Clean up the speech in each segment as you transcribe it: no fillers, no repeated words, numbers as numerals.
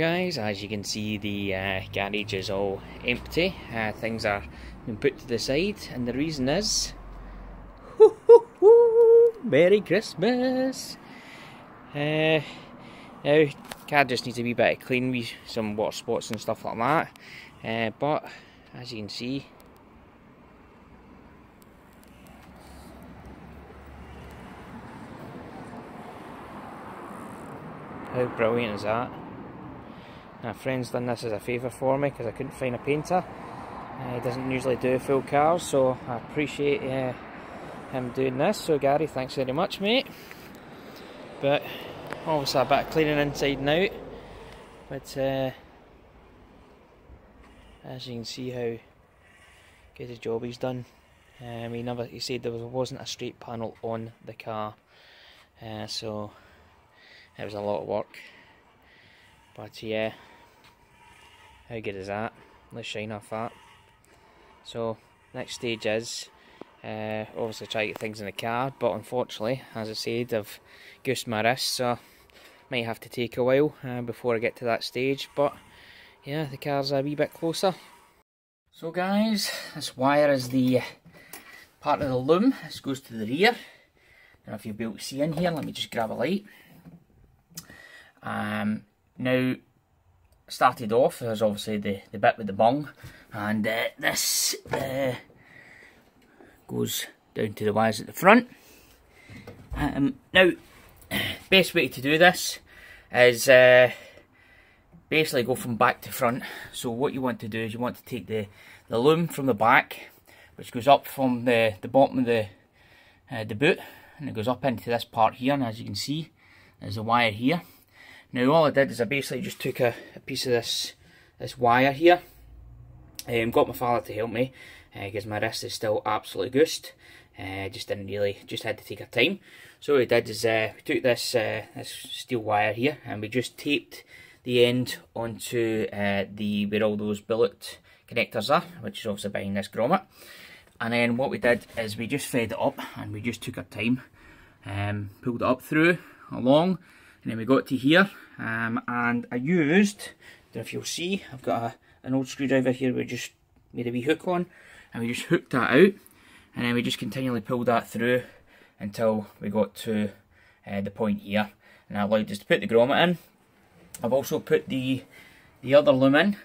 So guys, as you can see, the garage is all empty. Things are being put to the side, and the reason is Merry Christmas! Now, car just needs a wee bit of clean, with some water spots and stuff like that. But as you can see, how brilliant is that? My friend's done this as a favour for me because I couldn't find a painter. He doesn't usually do full cars, so I appreciate him doing this. So Gary, thanks very much, mate. But obviously a bit of cleaning inside and out. But as you can see how good a job he's done. He said there wasn't a straight panel on the car, so it was a lot of work. But yeah, how good is that? Let's shine off that. So next stage is obviously try to get things in the car, but unfortunately, as I said, I've goosed my wrist, so might have to take a while before I get to that stage. But yeah, the car's a wee bit closer. So guys, this wire is the part of the loom. This goes to the rear. I don't know if you'll be able to see in here. Let me just grab a light. Now, started off, there's obviously the bit with the bung, and this goes down to the wires at the front. Now, best way to do this is basically go from back to front. So what you want to do is you want to take the loom from the back, which goes up from the bottom of the boot, and it goes up into this part here, and as you can see, there's a wire here. Now all I did is I basically just took a piece of this wire here, got my father to help me, because my wrist is still absolutely goosed. Just had to take our time. So what we did is we took this steel wire here, and we just taped the end onto where all those billet connectors are, which is obviously behind this grommet. And then what we did is we just fed it up, and we just took our time, pulled it up through, along, and then we got to here, and I used, I don't know if you'll see, I've got an old screwdriver here we just made a wee hook on, and we just hooked that out, and then we just continually pulled that through until we got to the point here, and that allowed us to put the grommet in. I've also put the other loom in,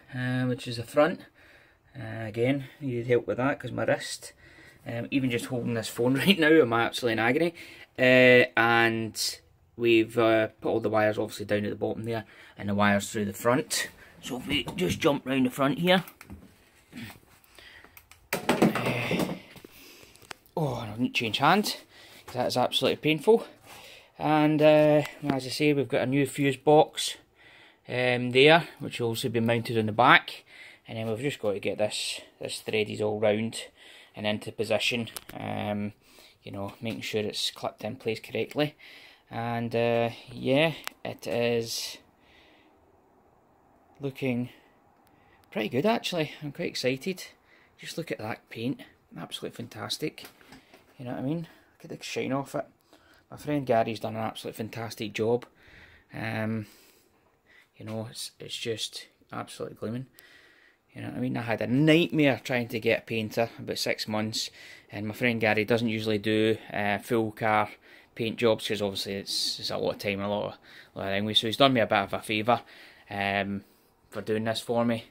which is the front. Again, needed help with that because my wrist, even just holding this phone right now, I'm absolutely in agony. And we've put all the wires obviously down at the bottom there, and the wires through the front. So if we just jump round the front here. Oh, I need to change hands, because that is absolutely painful. And as I say, we've got a new fuse box there, which will also be mounted on the back. And then we've just got to get this threaded all round and into position. You know, making sure it's clipped in place correctly. And yeah, it is looking pretty good actually. I'm quite excited. Just look at that paint, absolutely fantastic. You know what I mean? Look at the shine off it. My friend Gary's done an absolutely fantastic job. You know, it's just absolutely gleaming. You know what I mean? I had a nightmare trying to get a painter, about 6 months, and my friend Gary doesn't usually do full car paint jobs because obviously it's a lot of time, a lot of things. So he's done me a bit of a favour for doing this for me,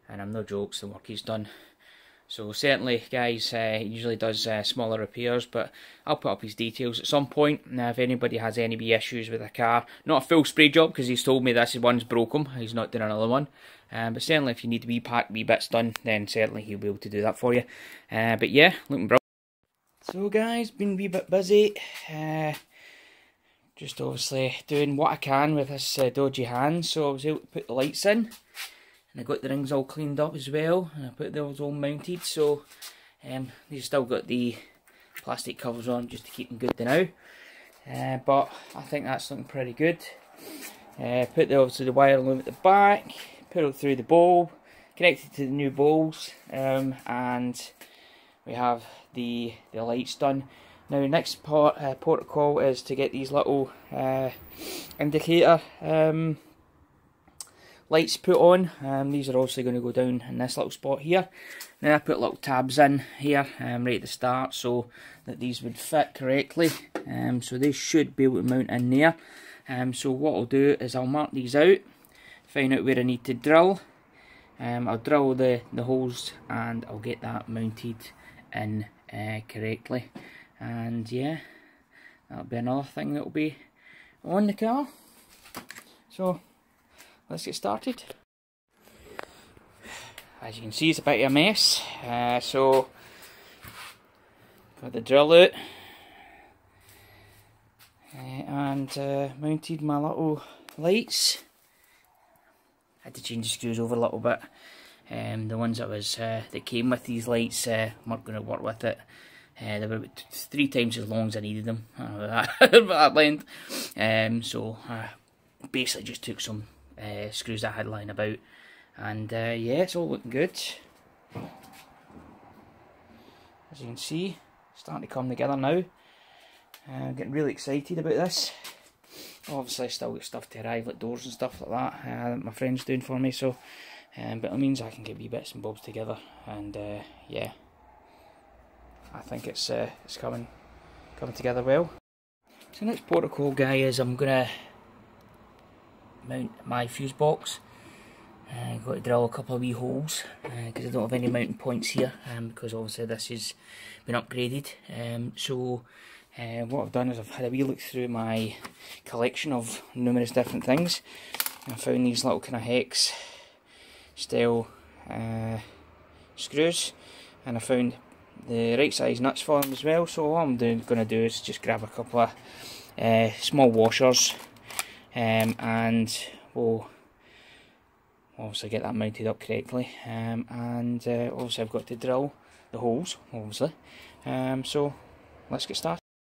and I'm no jokes the work he's done. So certainly, guys, he usually does smaller repairs, but I'll put up his details at some point. Now, if anybody has any issues with a car, not a full spray job because he's told me this one's broken, he's not doing another one. But certainly, if you need wee bits done, then certainly he'll be able to do that for you. But yeah, looking brilliant. So guys, been a wee bit busy. Just obviously doing what I can with this dodgy hand. So I was able to put the lights in. And I got the rings all cleaned up as well, and I put those all mounted, so they've still got the plastic covers on just to keep them good to now. But I think that's looking pretty good. Put obviously the wire loom at the back, put it through the bulb, connected to the new bulbs, and we have the lights done. Now next protocol is to get these little indicator lights put on. These are obviously going to go down in this little spot here. Then I put little tabs in here right at the start so that these would fit correctly. So they should be able to mount in there. So what I'll do is I'll mark these out, find out where I need to drill. I'll drill the holes and I'll get that mounted in correctly. And yeah, that'll be another thing that'll be on the car. So let's get started. As you can see, it's a bit of a mess. So got the drill out and mounted my little lights. Had to change the screws over a little bit. The ones that came with these lights weren't going to work with it. They were about 3 times as long as I needed them. That length. So I basically just took some screws I had lying about, and yeah, it's all looking good. As you can see, starting to come together now. Getting really excited about this. Obviously I still got stuff to arrive, like doors and stuff like that, that my friend's doing for me, so but it means I can get wee bits and bobs together, and yeah, I think it's coming together well. So the next protocol, guy, is I'm gonna mount my fuse box. Got to drill a couple of wee holes because I don't have any mounting points here, because obviously this has been upgraded. So what I've done is I've had a wee look through my collection of numerous different things. I found these little kind of hex style screws, and I found the right size nuts for them as well. So what I'm going to do is just grab a couple of small washers, and we'll obviously get that mounted up correctly, and obviously I've got to drill the holes, obviously. So let's get started.